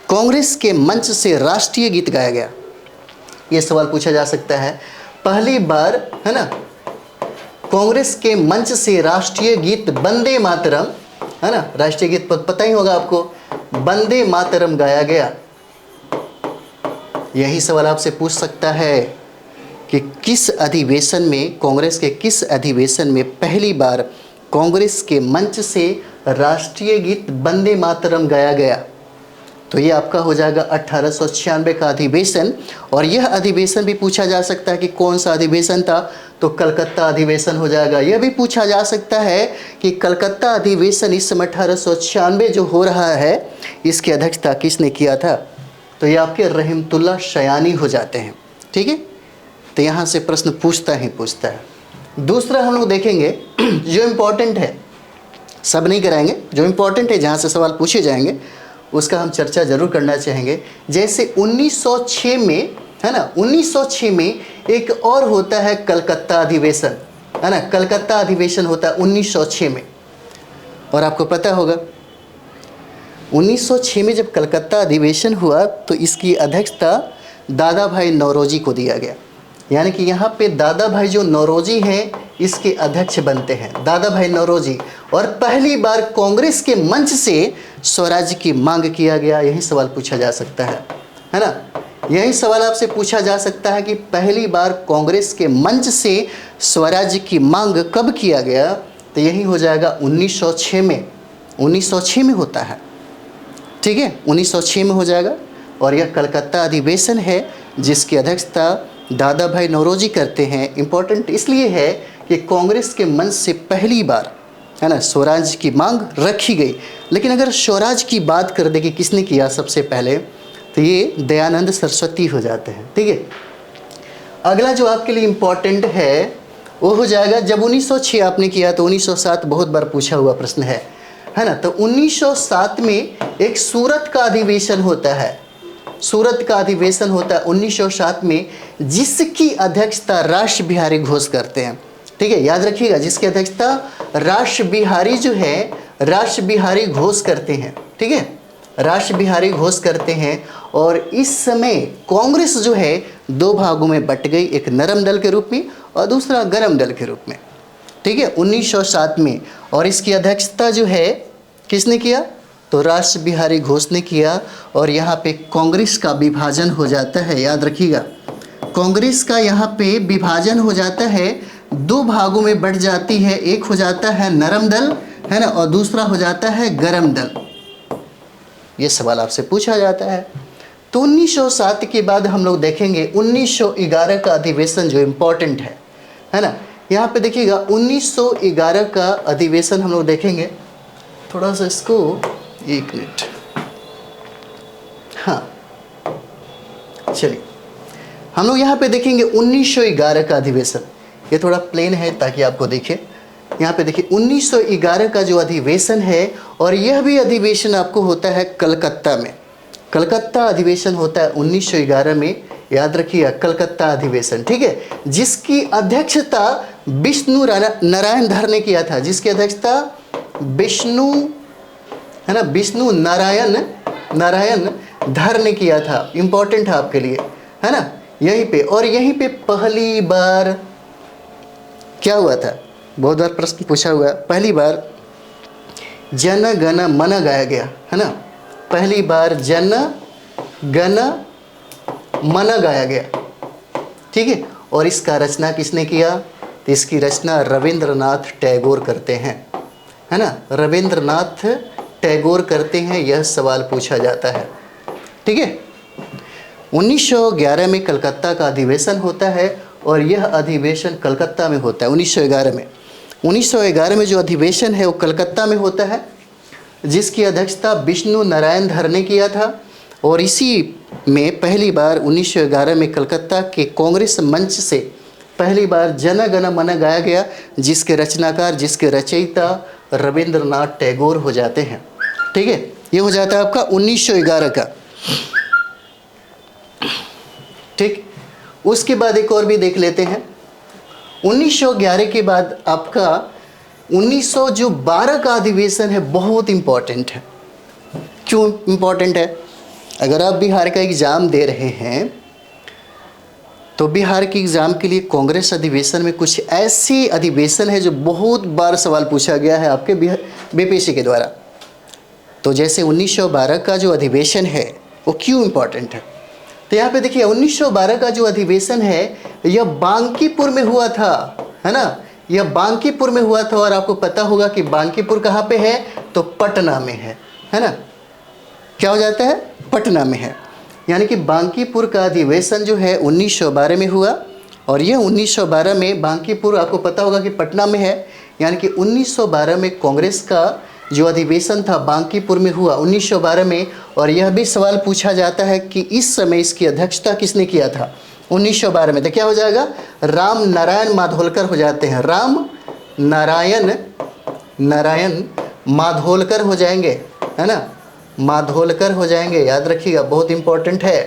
कांग्रेस के मंच से राष्ट्रीय गीत गाया गया, ये सवाल पूछा जा सकता है। पहली बार, है ना, कांग्रेस के मंच से राष्ट्रीय गीत वंदे मातरम, है ना, राष्ट्रीय गीत पता ही होगा आपको, वंदे मातरम गाया गया। यही सवाल आपसे पूछ सकता है कि किस अधिवेशन में, कांग्रेस के किस अधिवेशन में पहली बार कांग्रेस के मंच से राष्ट्रीय गीत वंदे मातरम गाया गया। तो ये आपका हो जाएगा 1896 का अधिवेशन। और यह अधिवेशन भी पूछा जा सकता है कि कौन सा अधिवेशन था, तो कलकत्ता अधिवेशन हो जाएगा। यह भी पूछा जा सकता है कि कलकत्ता अधिवेशन इस समय 1896 जो हो रहा है इसकी अध्यक्षता किसने किया था, तो ये आपके रहमतुल्लाह शयानी हो जाते हैं। ठीक है, तो यहाँ से प्रश्न पूछता ही पूछता है। दूसरा हम लोग देखेंगे जो इम्पोर्टेंट है, सब नहीं कराएंगे, जो इम्पोर्टेंट है जहाँ से सवाल पूछे जाएंगे उसका हम चर्चा जरूर करना चाहेंगे। जैसे 1906 में, है ना, 1906 में एक और होता है कलकत्ता अधिवेशन, है ना, कलकत्ता अधिवेशन होता है 1906 में। और आपको पता होगा 1906 में जब कलकत्ता अधिवेशन हुआ तो इसकी अध्यक्षता दादा भाई नौरोजी को दिया गया। यानी कि यहाँ पे दादा भाई जो नौरोजी हैं इसके अध्यक्ष बनते हैं, दादा भाई नौरोजी। और पहली बार कांग्रेस के मंच से स्वराज्य की मांग किया गया। यही सवाल पूछा जा सकता है ना, यही सवाल आपसे पूछा जा सकता है कि पहली बार कांग्रेस के मंच से स्वराज्य की मांग कब किया गया। तो यही हो जाएगा 1906 में, 1906 में होता है, ठीक है, 1906 में हो जाएगा। और यह कलकत्ता अधिवेशन है जिसकी अध्यक्षता दादा भाई नौरोजी करते हैं। इम्पोर्टेंट इसलिए है कि कांग्रेस के मंच से पहली बार, है ना, स्वराज की मांग रखी गई। लेकिन अगर स्वराज की बात कर दे कि किसने किया सबसे पहले, तो ये दयानंद सरस्वती हो जाते हैं, ठीक है। अगला जो आपके लिए इम्पोर्टेंट है वो हो जाएगा, जब 1906 आपने किया तो 1907 बहुत बार पूछा हुआ प्रश्न है ना। तो 1907 में एक सूरत का अधिवेशन होता है, सूरत का अधिवेशन होता है 1907 में, जिसकी अध्यक्षता रास बिहारी घोष करते हैं, ठीक है, याद रखिएगा, जिसकी अध्यक्षता रास बिहारी जो है, रास बिहारी घोष करते हैं, ठीक है, रास बिहारी घोष करते हैं। और इस समय कांग्रेस जो है दो भागों में बट गई, एक नरम दल के रूप में और दूसरा गरम दल के रूप में, ठीक है, 1907 में। और इसकी अध्यक्षता जो है किसने किया, तो रास बिहारी घोष ने किया। और यहाँ पे कांग्रेस का विभाजन हो जाता है, याद रखिएगा, कांग्रेस का यहाँ पे विभाजन हो जाता है, दो भागों में बट जाती है, एक हो जाता है नरम दल, है ना, और दूसरा हो जाता है गरम दल। ये सवाल आपसे पूछा जाता है। तो 1907 के बाद हम लोग देखेंगे 1911 का अधिवेशन जो इम्पोर्टेंट है ना। यहाँ पे देखिएगा 1911 का अधिवेशन हम लोग देखेंगे, थोड़ा सा इसको, एक मिनट, हाँ चलिए, हम लोग यहाँ पे देखेंगे 1911 का अधिवेशन। ये थोड़ा प्लेन है ताकि आपको दिखे। यहाँ पे देखिए 1911 का जो अधिवेशन है, और यह भी अधिवेशन आपको होता है कलकत्ता में। कलकत्ता अधिवेशन होता है 1911 में, याद रखिए, कलकत्ता अधिवेशन, ठीक है, जिसकी अध्यक्षता विष्णु नारायण धर ने किया था, जिसकी अध्यक्षता विष्णु, है ना, विष्णु नारायण धर ने किया था। इंपॉर्टेंट है आपके लिए, है ना, यहीं पे। और यहीं पे पहली बार क्या हुआ था, बहुत बार प्रश्न पूछा हुआ है, पहली बार जन गण मन गाया गया, है ना, पहली बार जन गण मन गाया गया, ठीक है। और इसका रचना किसने किया, तो इसकी रचना रविंद्रनाथ टैगोर करते हैं, है ना, रविंद्रनाथ टैगोर करते हैं। यह सवाल पूछा जाता है, ठीक है। 1911 में कलकत्ता का अधिवेशन होता है, और यह अधिवेशन कलकत्ता में होता है 1911 में। 1911 में जो अधिवेशन है वो कलकत्ता में होता है, जिसकी अध्यक्षता विष्णु नारायण धर ने किया था। और इसी में पहली बार 1911 में कलकत्ता के कांग्रेस मंच से पहली बार जन गण मन गाया गया, जिसके रचनाकार, जिसके रचयिता रविंद्रनाथ टैगोर हो जाते हैं, ठीक है। ये हो जाता है आपका 1911 का, ठीक। उसके बाद एक और भी देख लेते हैं। 1911 के बाद आपका 1912 का अधिवेशन है, बहुत इम्पॉर्टेंट है। क्यों इम्पॉर्टेंट है, अगर आप बिहार का एग्ज़ाम दे रहे हैं तो बिहार के एग्ज़ाम के लिए कांग्रेस अधिवेशन में कुछ ऐसे अधिवेशन है जो बहुत बार सवाल पूछा गया है आपके बीपीएससी के द्वारा। तो जैसे 1912 का जो अधिवेशन है वो क्यों इम्पॉर्टेंट है, तो यहाँ पे देखिए 1912 का जो अधिवेशन है यह बांकीपुर में हुआ था, है ना, यह बांकीपुर में हुआ था। और आपको पता होगा कि बांकीपुर कहाँ पे है, तो पटना में है ना, क्या हो जाता है, पटना में है। यानी कि बांकीपुर का अधिवेशन जो है 1912 में हुआ, और यह 1912 में बांकीपुर आपको पता होगा कि पटना में है। यानी कि 1912 में कांग्रेस का जो अधिवेशन था बांकीपुर में हुआ 1912 में। और यह भी सवाल पूछा जाता है कि इस समय इसकी अध्यक्षता किसने किया था 1912 में, तो क्या हो जाएगा, राम नारायण माधोलकर हो जाते हैं, राम नारायण माधोलकर हो जाएंगे, है ना, माधोलकर हो जाएंगे, याद रखिएगा, बहुत इंपॉर्टेंट है।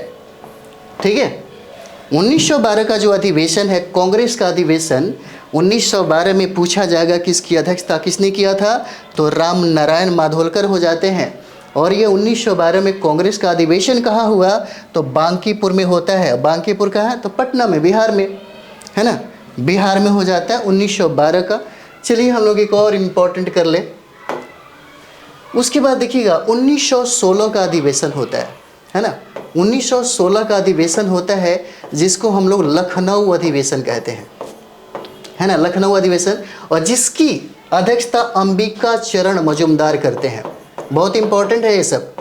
ठीक है, 1912 का जो अधिवेशन है, कांग्रेस का अधिवेशन 1912 में पूछा जाएगा किसकी अध्यक्षता किसने किया था, तो राम नारायण माधोलकर हो जाते हैं। और ये 1912 में कांग्रेस का अधिवेशन कहाँ हुआ, तो बांकीपुर में होता है। बांकीपुर कहाँ है, तो पटना में, बिहार में, है ना, बिहार में हो जाता है 1912 का। चलिए हम लोग एक और इम्पोर्टेंट कर ले। उसके बाद देखिएगा 1916 का अधिवेशन होता है ना, 1916 का अधिवेशन होता है जिसको हम लोग लखनऊ अधिवेशन कहते हैं, है ना, लखनऊ अधिवेशन, और जिसकी अध्यक्षता अंबिका चरण मजूमदार करते हैं। बहुत इंपॉर्टेंट है ये सब,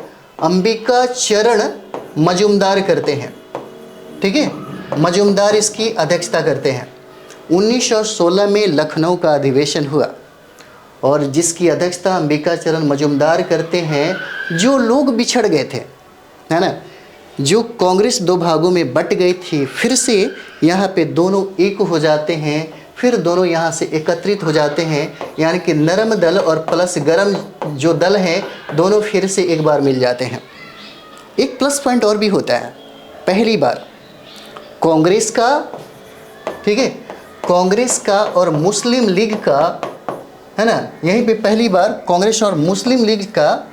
अंबिका चरण मजूमदार करते हैं। ठीक है, मजूमदार इसकी अध्यक्षता करते हैं। 1916 में लखनऊ का अधिवेशन हुआ और जिसकी अध्यक्षता अंबिका चरण मजूमदार करते हैं। जो लोग बिछड़ गए थे, है ना, जो कांग्रेस दो भागों में बट गई थी, फिर से यहाँ पे दोनों एक हो जाते हैं, फिर दोनों यहाँ से एकत्रित हो जाते हैं, यानी कि नरम दल और प्लस गरम जो दल हैं दोनों फिर से एक बार मिल जाते हैं। एक प्लस पॉइंट और भी होता है, पहली बार कांग्रेस का, ठीक है, कांग्रेस का और मुस्लिम लीग का, है ना, यहीं पे पहली बार कांग्रेस और मुस्लिम लीग का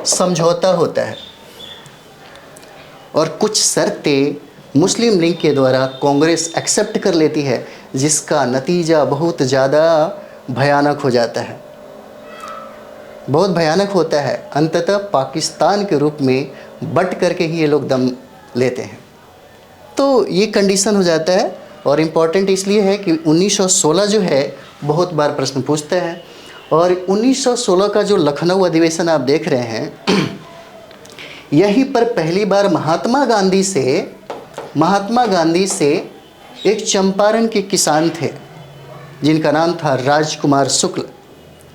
समझौता होता है और कुछ शर्तें मुस्लिम लीग के द्वारा कांग्रेस एक्सेप्ट कर लेती है, जिसका नतीजा बहुत ज़्यादा भयानक हो जाता है, बहुत भयानक होता है। अंततः पाकिस्तान के रूप में बट करके ही ये लोग दम लेते हैं। तो ये कंडीशन हो जाता है और इम्पॉर्टेंट इसलिए है कि 1916 जो है बहुत बार प्रश्न पूछता है। और 1916 का जो लखनऊ अधिवेशन आप देख रहे हैं, यहीं पर पहली बार महात्मा गांधी से एक चंपारण के किसान थे जिनका नाम था राजकुमार शुक्ल,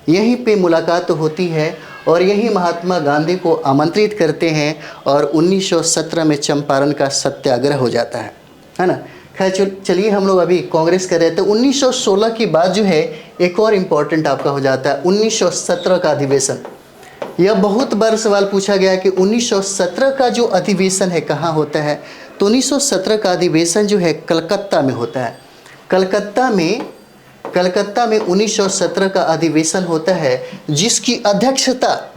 यहीं पे मुलाकात होती है और यही महात्मा गांधी को आमंत्रित करते हैं और 1917 में चंपारण का सत्याग्रह हो जाता है ना। खैर चलिए हम लोग अभी कांग्रेस कर रहे थे। 1916 की बात जो है एक और इम्पोर्टेंट आपका हो जाता है 1917 का अधिवेशन। यह बहुत बार सवाल पूछा गया कि 1917 का जो अधिवेशन है कहाँ होता है, तो 1917 का अधिवेशन जो है कलकत्ता में होता है। कलकत्ता में 1917 का अधिवेशन होता है, जिसकी अध्यक्षता,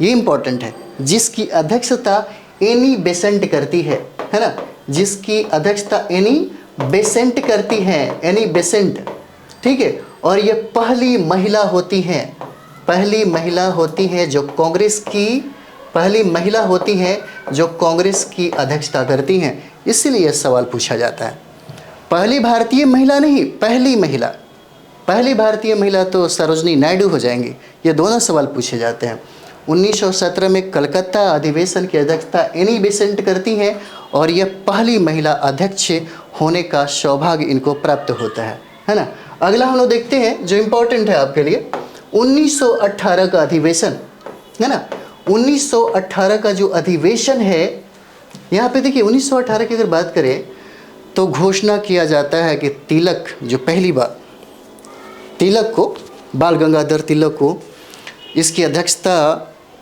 ये इम्पोर्टेंट है, जिसकी अध्यक्षता एनी बेसेंट करती है ना, जिसकी अध्यक्षता एनी बेसेंट करती है, एनी बेसेंट, ठीक है। और ये पहली महिला होती हैं, पहली महिला होती है जो कांग्रेस की, पहली महिला होती हैं जो कांग्रेस की अध्यक्षता करती हैं, इसीलिए सवाल पूछा जाता है। पहली भारतीय महिला नहीं, पहली महिला, पहली भारतीय महिला तो सरोजनी नायडू हो जाएंगी। ये दोनों सवाल पूछे जाते हैं। 1917 में कलकत्ता अधिवेशन की अध्यक्षता एनी बेसेंट करती हैं और यह पहली महिला अध्यक्ष होने का सौभाग्य इनको प्राप्त होता है ना। अगला हम लोग देखते हैं जो इम्पोर्टेंट है आपके लिए, 1918 का अधिवेशन, है ना। 1918 का जो अधिवेशन है, यहाँ पे देखिए 1918 की अगर बात करें तो घोषणा किया जाता है कि तिलक, जो पहली बार तिलक को, बाल गंगाधर तिलक को इसकी अध्यक्षता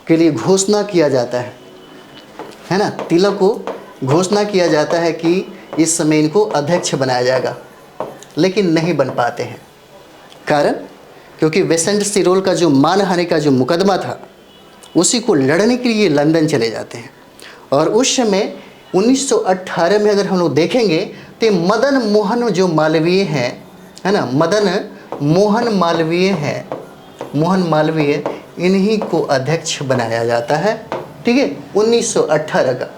के लिए घोषणा किया जाता है ना। तिलक को घोषणा किया जाता है कि इस समय इनको अध्यक्ष बनाया जाएगा, लेकिन नहीं बन पाते हैं। कारण क्योंकि बेसेंट सिरोल का जो मानहानि का जो मुकदमा था, उसी को लड़ने के लिए लंदन चले जाते हैं। और उस समय 1918 में अगर हम लोग देखेंगे तो मदन मोहन जो मालवीय हैं, है ना, मदन मोहन मालवीय हैं, मोहन मालवीय, इन्हीं को अध्यक्ष बनाया जाता है, ठीक है, 1918 का।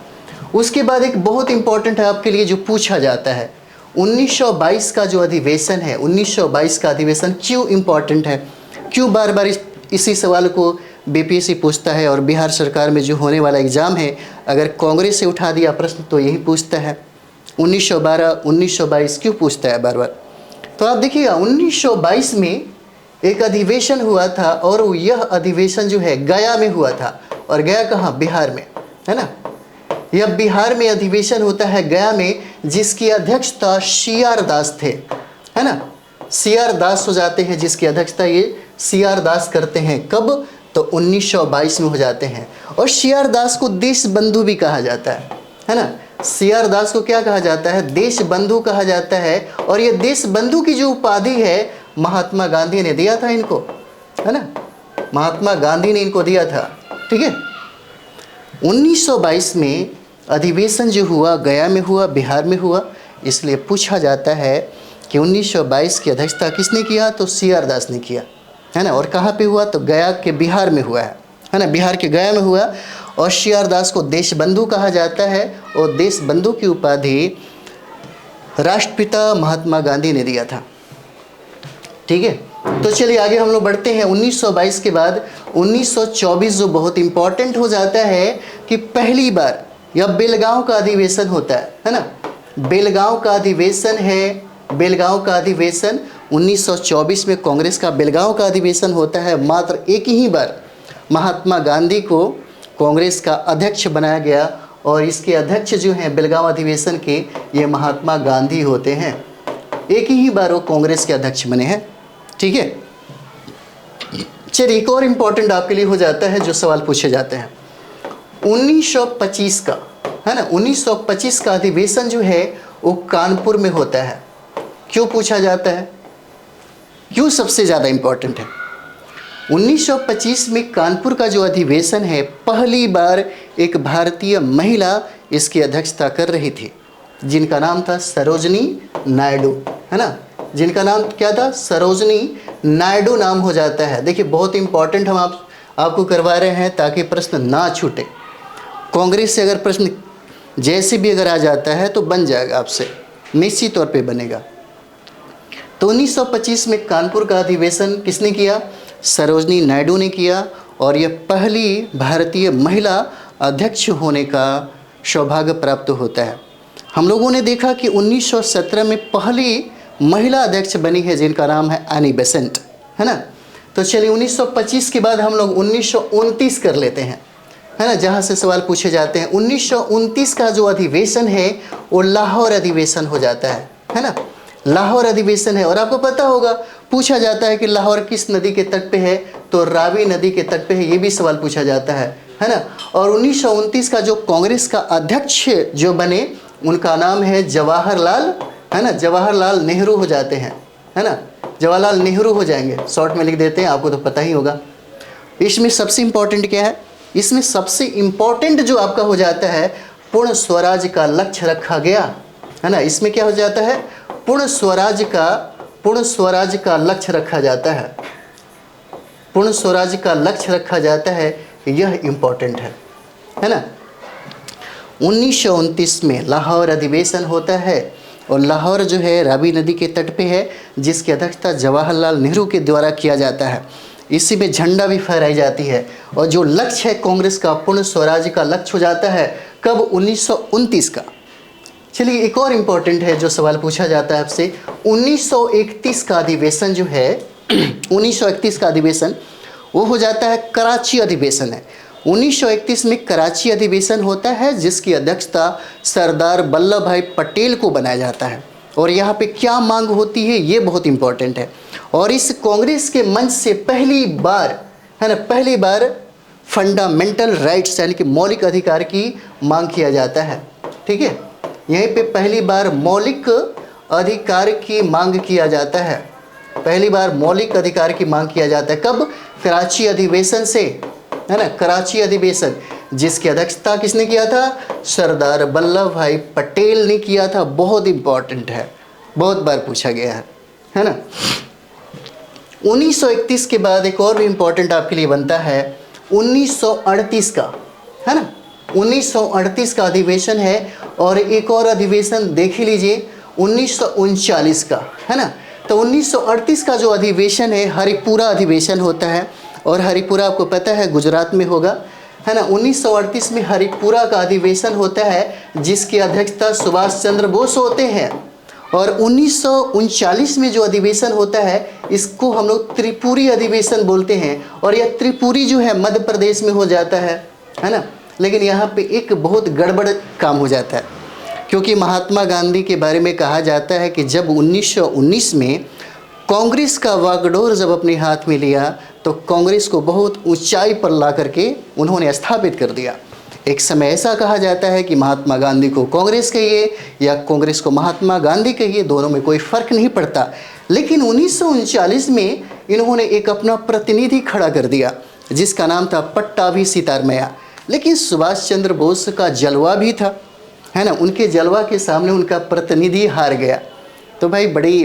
उसके बाद एक बहुत इंपॉर्टेंट है आपके लिए जो पूछा जाता है, 1922 का जो अधिवेशन है, 1922 का अधिवेशन क्यों इम्पॉर्टेंट है, क्यों बार बार इसी सवाल को बीपीएससी पूछता है। और बिहार सरकार में जो होने वाला एग्ज़ाम है, अगर कांग्रेस से उठा दिया प्रश्न तो यही पूछता है, 1912 1922 क्यों पूछता है बार बार। तो आप देखिएगा 1922 में एक अधिवेशन हुआ था और यह अधिवेशन जो है गया में हुआ था। और गया कहाँ, बिहार में, है ना। यह बिहार में अधिवेशन होता है, गया में, जिसकी अध्यक्षता सी आर दास थे, है ना। सी आर दास हो जाते हैं, जिसकी अध्यक्षता ये सी आर दास करते हैं। कब? तो 1922 में हो जाते हैं। और सी आर दास को देश बंधु भी कहा जाता है ना। सी आर दास को क्या कहा जाता है? देश बंधु कहा जाता है। और ये देश बंधु की जो उपाधि है महात्मा गांधी ने दिया था इनको, है ना, महात्मा गांधी ने इनको दिया था। ठीक है। 1922 में अधिवेशन जो हुआ गया में हुआ, बिहार में हुआ, इसलिए पूछा जाता है कि 1922 की अध्यक्षता किसने किया? तो सी आर दास ने किया, है ना। और कहाँ पे हुआ? तो गया के बिहार में हुआ है ना, बिहार के गया में हुआ। और सी आर दास को देश बंधु कहा जाता है और देश बंधु की उपाधि राष्ट्रपिता महात्मा गांधी ने दिया था। ठीक है। तो चलिए आगे हम लोग बढ़ते हैं। 1922 के बाद 1924 जो बहुत इंपॉर्टेंट हो जाता है कि पहली बार यह बेलगांव का अधिवेशन होता है ना। बेलगांव का अधिवेशन है, बेलगांव का अधिवेशन 1924 में कांग्रेस का बेलगांव का अधिवेशन होता है। मात्र एक ही बार महात्मा गांधी को कांग्रेस का अध्यक्ष बनाया गया और इसके अध्यक्ष जो हैं बेलगांव अधिवेशन के, ये महात्मा गांधी होते हैं। एक ही बार वो कांग्रेस के अध्यक्ष बने हैं। ठीक है। चलिए एक और इम्पोर्टेंट आपके लिए हो जाता है जो सवाल पूछे जाते हैं 1925 का, है ना। 1925 का अधिवेशन जो है वो कानपुर में होता है। क्यों पूछा जाता है? क्यों सबसे ज़्यादा इम्पोर्टेंट है? 1925 में कानपुर का जो अधिवेशन है, पहली बार एक भारतीय महिला इसकी अध्यक्षता कर रही थी, जिनका नाम था सरोजनी नायडू, है ना। जिनका नाम क्या था? सरोजनी नायडू नाम हो जाता है। देखिए बहुत इंपॉर्टेंट हम आपको करवा रहे हैं ताकि प्रश्न ना छूटे। कांग्रेस से अगर प्रश्न जैसे भी अगर आ जाता है तो बन जाएगा, आपसे निश्चित तौर पे बनेगा। तो 1925 में कानपुर का अधिवेशन किसने किया? सरोजनी नायडू ने किया। और यह पहली भारतीय महिला अध्यक्ष होने का सौभाग्य प्राप्त होता है। हम लोगों ने देखा कि 1917 में पहली महिला अध्यक्ष बनी है, जिनका नाम है एनी बेसेंट, है ना। तो चलिए 1925 के बाद हम लोग 1929 कर लेते हैं, है ना, जहाँ से सवाल पूछे जाते हैं। 1929 का जो अधिवेशन है वो लाहौर अधिवेशन हो जाता है ना। लाहौर अधिवेशन है। और आपको पता होगा पूछा जाता है कि लाहौर किस नदी के तट पे है? तो रावी नदी के तट पे है। ये भी सवाल पूछा जाता है ना। और 1929 का जो कांग्रेस का अध्यक्ष जो बने उनका नाम है जवाहरलाल, है ना, जवाहरलाल नेहरू हो जाते हैं, है ना, जवाहरलाल नेहरू हो जाएंगे। शॉर्ट में लिख देते हैं, आपको तो पता ही होगा। इसमें सबसे इम्पोर्टेंट क्या है? इसमें सबसे इम्पोर्टेंट जो आपका हो जाता है पूर्ण स्वराज का लक्ष्य रखा गया, है ना। इसमें क्या हो जाता है? पूर्ण स्वराज का लक्ष्य रखा जाता है। पूर्ण स्वराज का लक्ष्य रखा जाता है, यह इम्पोर्टेंट है ना। 1929 में लाहौर अधिवेशन होता है और लाहौर जो है रावी नदी के तट पे है, जिसकी अध्यक्षता जवाहरलाल नेहरू के द्वारा किया जाता है। इसी में झंडा भी फहराई जाती है। और जो लक्ष्य है कांग्रेस का पूर्ण स्वराज का लक्ष्य हो जाता है कब? 1929 का। चलिए एक और इम्पोर्टेंट है जो सवाल पूछा जाता है आपसे, 1931 का अधिवेशन जो है 1931 का अधिवेशन वो हो जाता है कराची अधिवेशन है। 1931 में कराची अधिवेशन होता है, जिसकी अध्यक्षता सरदार वल्लभ भाई पटेल को बनाया जाता है। और यहाँ पे क्या मांग होती है ये बहुत इंपॉर्टेंट है। और इस कांग्रेस के मंच से पहली बार, है ना, पहली बार फंडामेंटल राइट्स यानी कि मौलिक अधिकार की मांग किया जाता है। ठीक है, यहीं पे पहली बार मौलिक अधिकार की मांग किया जाता है। पहली बार मौलिक अधिकार की मांग किया जाता है कब? कराची अधिवेशन से, है ना, कराची अधिवेशन, जिसकी अध्यक्षता किसने किया था? सरदार वल्लभ भाई पटेल ने किया था। बहुत इंपॉर्टेंट है, बहुत बार पूछा गया है ना। 1931 के बाद एक और भी इंपॉर्टेंट आपके लिए बनता है 1938 का, है ना। 1938 का अधिवेशन है। और एक और अधिवेशन देख ही लीजिए 1939 का, है ना। तो 1938 का जो अधिवेशन है हरिपुरा अधिवेशन होता है। और हरिपुरा आपको पता है गुजरात में होगा, है ना। 1938 में हरिपुरा का अधिवेशन होता है, जिसकी अध्यक्षता सुभाष चंद्र बोस होते हैं। और 1939 में जो अधिवेशन होता है इसको हम लोग त्रिपुरी अधिवेशन बोलते हैं। और यह त्रिपुरी जो है मध्य प्रदेश में हो जाता है ना। लेकिन यहाँ पे एक बहुत गड़बड़ काम हो जाता है, क्योंकि महात्मा गांधी के बारे में कहा जाता है कि जब 1919 में कांग्रेस का वागडोर जब अपने हाथ में लिया तो कांग्रेस को बहुत ऊंचाई पर ला करके उन्होंने स्थापित कर दिया। एक समय ऐसा कहा जाता है कि महात्मा गांधी को कांग्रेस कहिए या कांग्रेस को महात्मा गांधी कहिए, दोनों में कोई फ़र्क नहीं पड़ता। लेकिन 1939 में इन्होंने एक अपना प्रतिनिधि खड़ा कर दिया जिसका नाम था पट्टाभी सितारमैया। लेकिन सुभाष चंद्र बोस का जलवा भी था, है ना, उनके जलवा के सामने उनका प्रतिनिधि हार गया। तो भाई बड़ी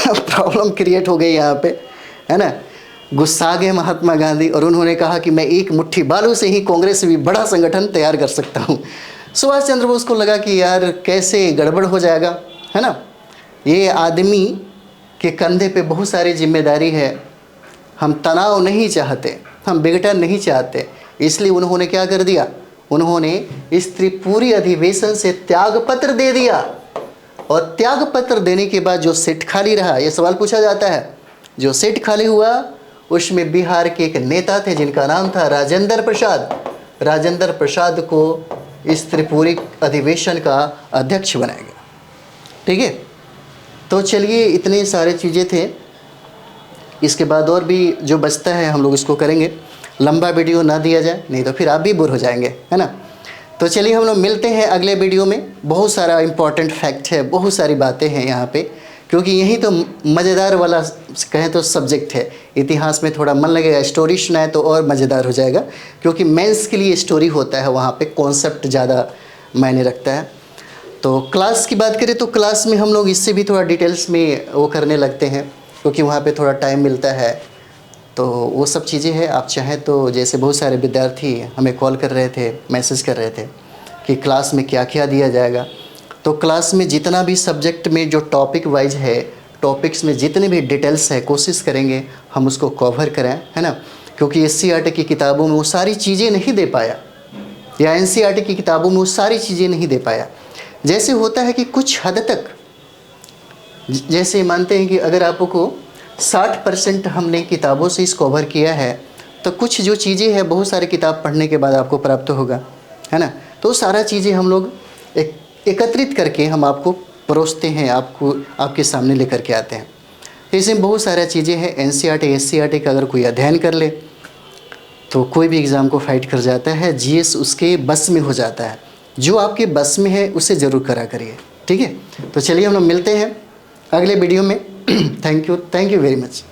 प्रॉब्लम क्रिएट हो गई यहाँ पे, है ना। गुस्सा गए महात्मा गांधी और उन्होंने कहा कि मैं एक मुट्ठी बालू से ही कांग्रेस से भी बड़ा संगठन तैयार कर सकता हूँ। सुभाष चंद्र बोस को लगा कि यार कैसे गड़बड़ हो जाएगा, है ना, ये आदमी के कंधे पे बहुत सारी जिम्मेदारी है, हम तनाव नहीं चाहते, हम विघटन नहीं चाहते। इसलिए उन्होंने क्या कर दिया, उन्होंने इस त्रिपुरी अधिवेशन से त्यागपत्र दे दिया। और त्यागपत्र देने के बाद जो सीट खाली रहा, ये सवाल पूछा जाता है, जो सीट खाली हुआ उसमें बिहार के एक नेता थे जिनका नाम था राजेंद्र प्रसाद। राजेंद्र प्रसाद को इस त्रिपुरी अधिवेशन का अध्यक्ष बनाया गया। ठीक है, तो चलिए इतने सारे चीज़ें थे। इसके बाद और भी जो बचता है हम लोग इसको करेंगे, लंबा वीडियो ना दिया जाए नहीं तो फिर आप भी बोर हो जाएंगे, है ना। तो चलिए हम लोग मिलते हैं अगले वीडियो में। बहुत सारा इम्पॉर्टेंट फैक्ट है, बहुत सारी बातें हैं यहाँ पे, क्योंकि यही तो मज़ेदार वाला कहें तो सब्जेक्ट है। इतिहास में थोड़ा मन लगेगा, स्टोरी सुनाए तो और मज़ेदार हो जाएगा, क्योंकि मेंस के लिए स्टोरी होता है, वहाँ पे कॉन्सेप्ट ज़्यादा मायने रखता है। तो क्लास की बात करें तो क्लास में हम लोग इससे भी थोड़ा डिटेल्स में वो करने लगते हैं, क्योंकि वहाँ पे थोड़ा टाइम मिलता है। तो वो सब चीज़ें हैं। आप चाहें तो, जैसे बहुत सारे विद्यार्थी हमें कॉल कर रहे थे, मैसेज कर रहे थे कि क्लास में क्या क्या दिया जाएगा, तो क्लास में जितना भी सब्जेक्ट में जो टॉपिक वाइज है, टॉपिक्स में जितने भी डिटेल्स है, कोशिश करेंगे हम उसको कवर करें, है ना। क्योंकि एससीईआरटी की किताबों में वो सारी चीज़ें नहीं दे पाया, या एनसीईआरटी की किताबों में वो सारी चीज़ें नहीं दे पाया। जैसे होता है कि कुछ हद तक, जैसे मानते हैं कि अगर आपको 60% हमने किताबों से इस कवर किया है, तो कुछ जो चीज़ें हैं बहुत सारी किताब पढ़ने के बाद आपको प्राप्त होगा, है ना। तो सारा चीज़ें हम लोग एकत्रित करके हम आपको परोसते हैं, आपको आपके सामने लेकर के आते हैं। इसमें बहुत सारी चीज़ें हैं। एनसीईआरटी एससीईआरटी का अगर कोई अध्ययन कर ले तो कोई भी एग्ज़ाम को फाइट कर जाता है, जीएस उसके बस में हो जाता है। जो आपके बस में है उसे ज़रूर करा करिए, ठीक है। तो चलिए हम लोग मिलते हैं अगले वीडियो में। Thank you very much.